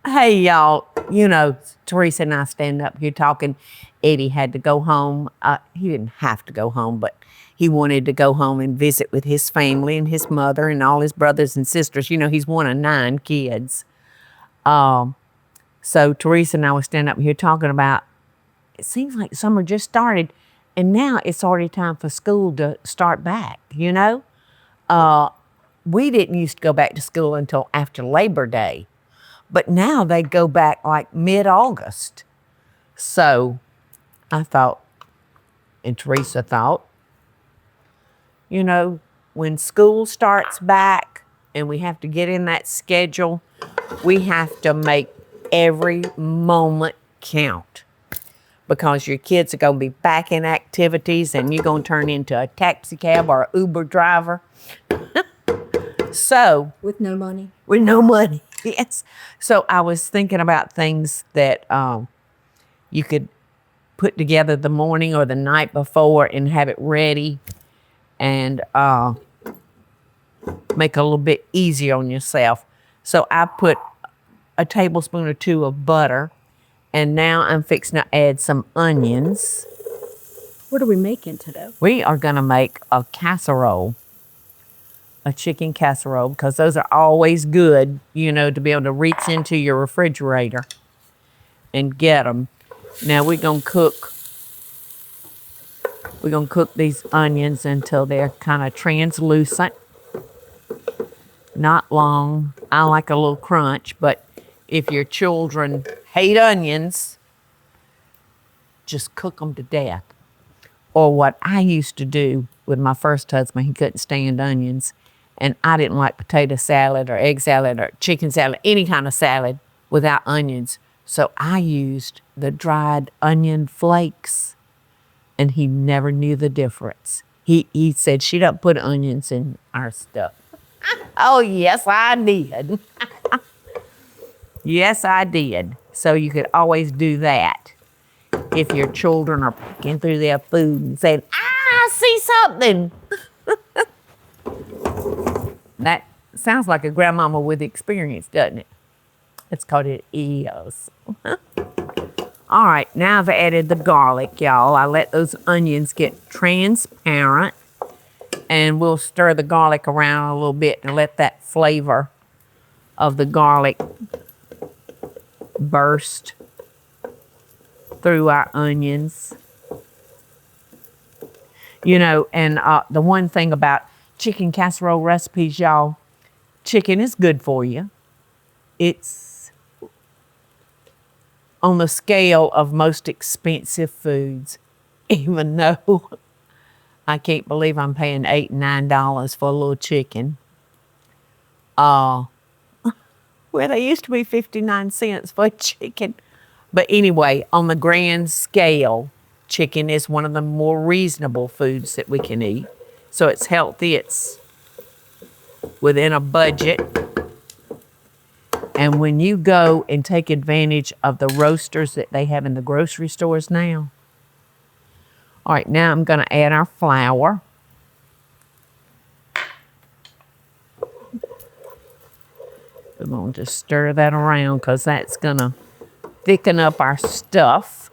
Hey, y'all, Teresa and I stand up here talking. Eddie had to go home. He didn't have to go home, but he wanted to go home and visit with his family and his mother and all his brothers and sisters. He's one of 9 kids. So Teresa and I were standing up here talking about, it seems like summer just started, and now it's already time for school to start back, We didn't used to go back to school until after Labor Day. But now they go back like mid-August. So I thought, and Teresa thought, when school starts back and we have to get in that schedule, we have to make every moment count. Because your kids are going to be back in activities and you're going to turn into a taxi cab or an Uber driver. So. With no money? With no money. Yes. So I was thinking about things that you could put together the morning or the night before and have it ready and make it a little bit easier on yourself. So I put a tablespoon or 2 of butter, and now I'm fixing to add some onions. What are we making today? We are going to make a casserole. A chicken casserole, because those are always good, to be able to reach into your refrigerator and get them. Now we're going to cook these onions until they're kind of translucent. Not long. I like a little crunch, but if your children hate onions, just cook them to death. Or what I used to do with my first husband, he couldn't stand onions. And I didn't like potato salad or egg salad or chicken salad, any kind of salad without onions. So I used the dried onion flakes, and he never knew the difference. He said, she don't put onions in our stuff. Oh, yes, I did. Yes, I did. So you could always do that if your children are picking through their food and saying, I see something. That sounds like a grandmama with experience, doesn't it? It's called it EOS. All right, now I've added the garlic, y'all. I let those onions get transparent, and we'll stir the garlic around a little bit and let that flavor of the garlic burst through our onions. And the one thing about chicken casserole recipes, y'all, chicken is good for you. It's on the scale of most expensive foods, even though I can't believe I'm paying $8 and $9 for a little chicken. Well, they used to be 59 cents for a chicken. But anyway, on the grand scale, chicken is one of the more reasonable foods that we can eat. So it's healthy, it's within a budget. And when you go and take advantage of the roasters that they have in the grocery stores now. All right, now I'm going to add our flour. I'm going to just stir that around because that's going to thicken up our stuff.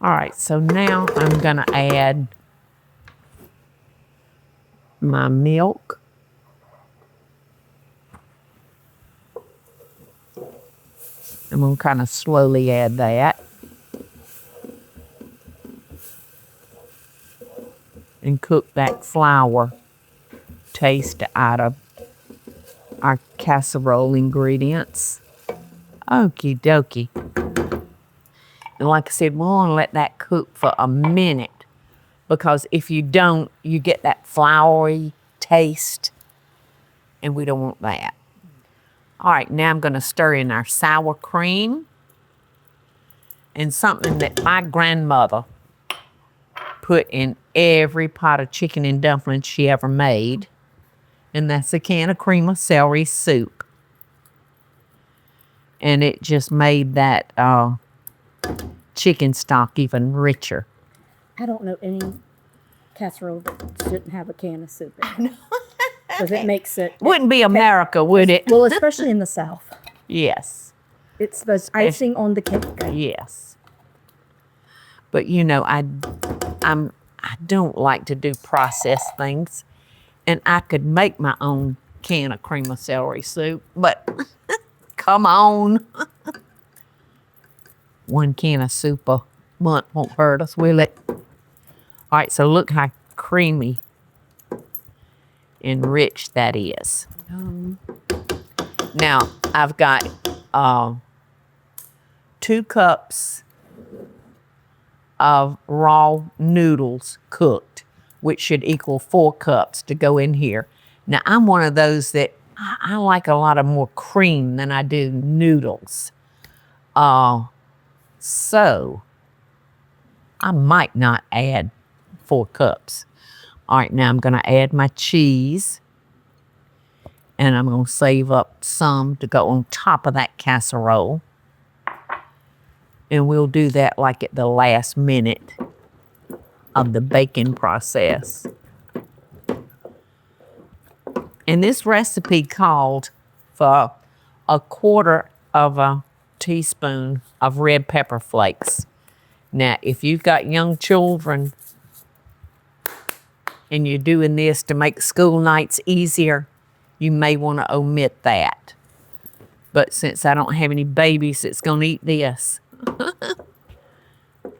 All right, so now I'm going to add my milk. I'm going to kind of slowly add that. And cook that flour taste out of our casserole ingredients. Okie dokie. And like I said, we're going to let that cook for a minute, because if you don't, you get that floury taste, and we don't want that. All right, now I'm going to stir in our sour cream, and something that my grandmother put in every pot of chicken and dumplings she ever made, and that's a can of cream of celery soup. And it just made that chicken stock even richer. I don't know any casserole that shouldn't have a can of soup in it. because it makes it. Wouldn't be America, would it? Well, especially in the South. Yes. It's the icing on the cake. Yes. But you know, I don't like to do processed things, and I could make my own can of cream of celery soup, but come on. One can of soup a month won't hurt us, will it? All right, so look how creamy and rich that is. Now, I've got 2 cups of raw noodles cooked, which should equal 4 cups to go in here. Now, I'm one of those that I like a lot of more cream than I do noodles. So I might not add 4 cups. All right, now I'm going to add my cheese, and I'm going to save up some to go on top of that casserole. And we'll do that like at the last minute of the baking process. And this recipe called for 1/4 of a teaspoon of red pepper flakes. Now, if you've got young children and you're doing this to make school nights easier, you may want to omit that. But since I don't have any babies that's going to eat this,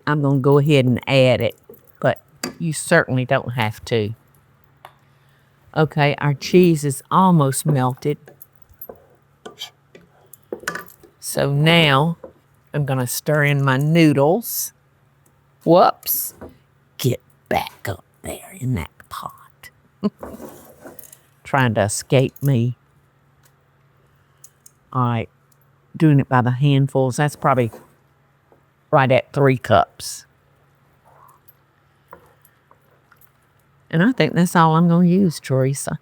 I'm going to go ahead and add it. But you certainly don't have to. Okay, our cheese is almost melted. So now I'm going to stir in my noodles. Whoops. Get back up there in that pot. Trying to escape me. All right, doing it by the handfuls. That's probably right at 3 cups. And I think that's all I'm going to use, Teresa.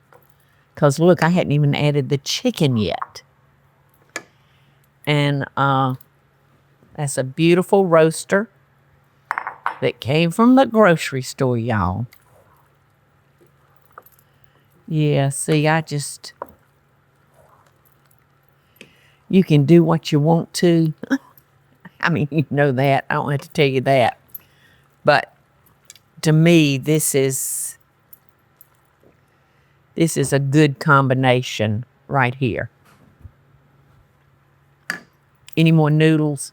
Because look, I hadn't even added the chicken yet. And that's a beautiful roaster that came from the grocery store, y'all. Yeah, see, you can do what you want to. I mean, you know that. I don't have to tell you that. But to me, this is a good combination right here. Any more noodles,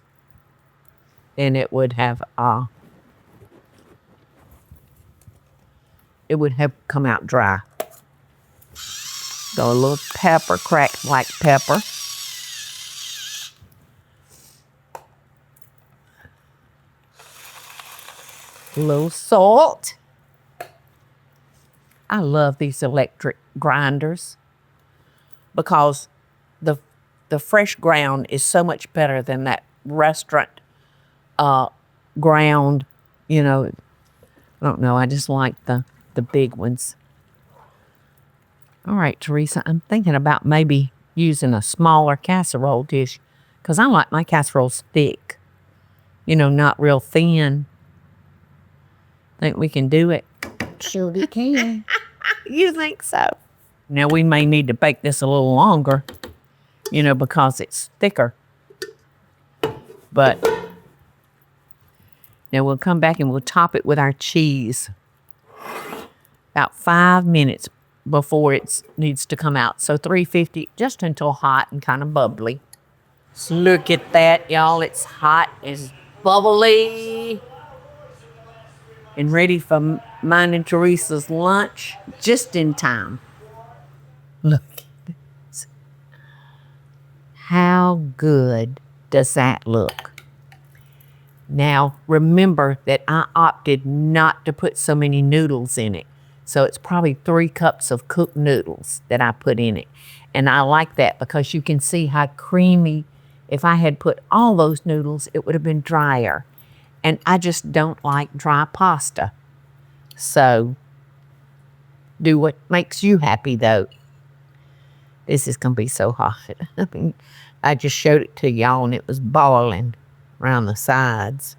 and it would have come out dry. So a little pepper, cracked black pepper. A little salt. I love these electric grinders because the fresh ground is so much better than that restaurant ground. You know, I don't know. I just like the big ones. All right, Teresa, I'm thinking about maybe using a smaller casserole dish because I like my casseroles thick. You know, not real thin. Think we can do it? Sure we can. You think so? Now, we may need to bake this a little longer, you know, because it's thicker. But now we'll come back and we'll top it with our cheese. About 5 minutes before it needs to come out. So 350, just until hot and kind of bubbly. So look at that, y'all. It's hot, it's bubbly. And ready for mine and Teresa's lunch just in time. Look at this. How good does that look? Now, remember that I opted not to put so many noodles in it. So it's probably 3 cups of cooked noodles that I put in it. And I like that because you can see how creamy. If I had put all those noodles, it would have been drier. And I just don't like dry pasta. So, do what makes you happy, though. This is going to be so hot. I mean, I just showed it to y'all, and it was boiling around the sides.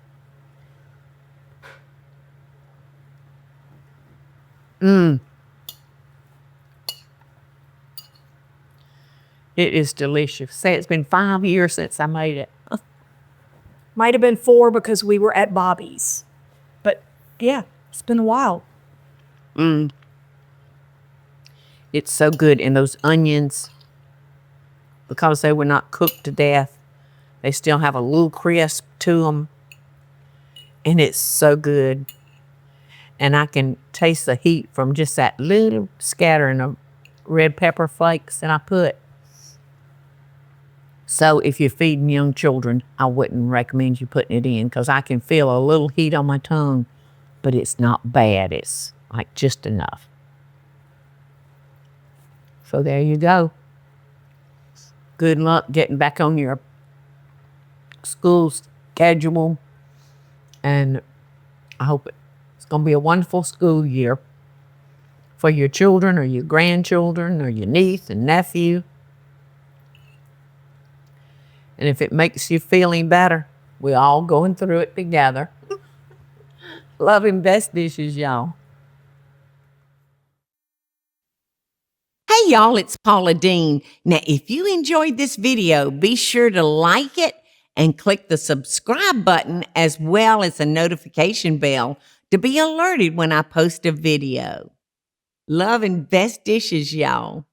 It is delicious. Say it's been 5 years since I made it. Might have been 4 because we were at Bobby's. But yeah, it's been a while. It's so good. And those onions, because they were not cooked to death, they still have a little crisp to them. And it's so good. And I can taste the heat from just that little scattering of red pepper flakes that I put. So if you're feeding young children, I wouldn't recommend you putting it in because I can feel a little heat on my tongue, but it's not bad. It's like just enough. So there you go. Good luck getting back on your school schedule. And I hope it's going to be a wonderful school year for your children or your grandchildren or your niece and nephew. And if it makes you feeling better, we're all going through it together. Love and best dishes, y'all. Hey, y'all, it's Paula Deen. Now, if you enjoyed this video, be sure to like it and click the subscribe button as well as the notification bell to be alerted when I post a video. Love and best dishes, y'all.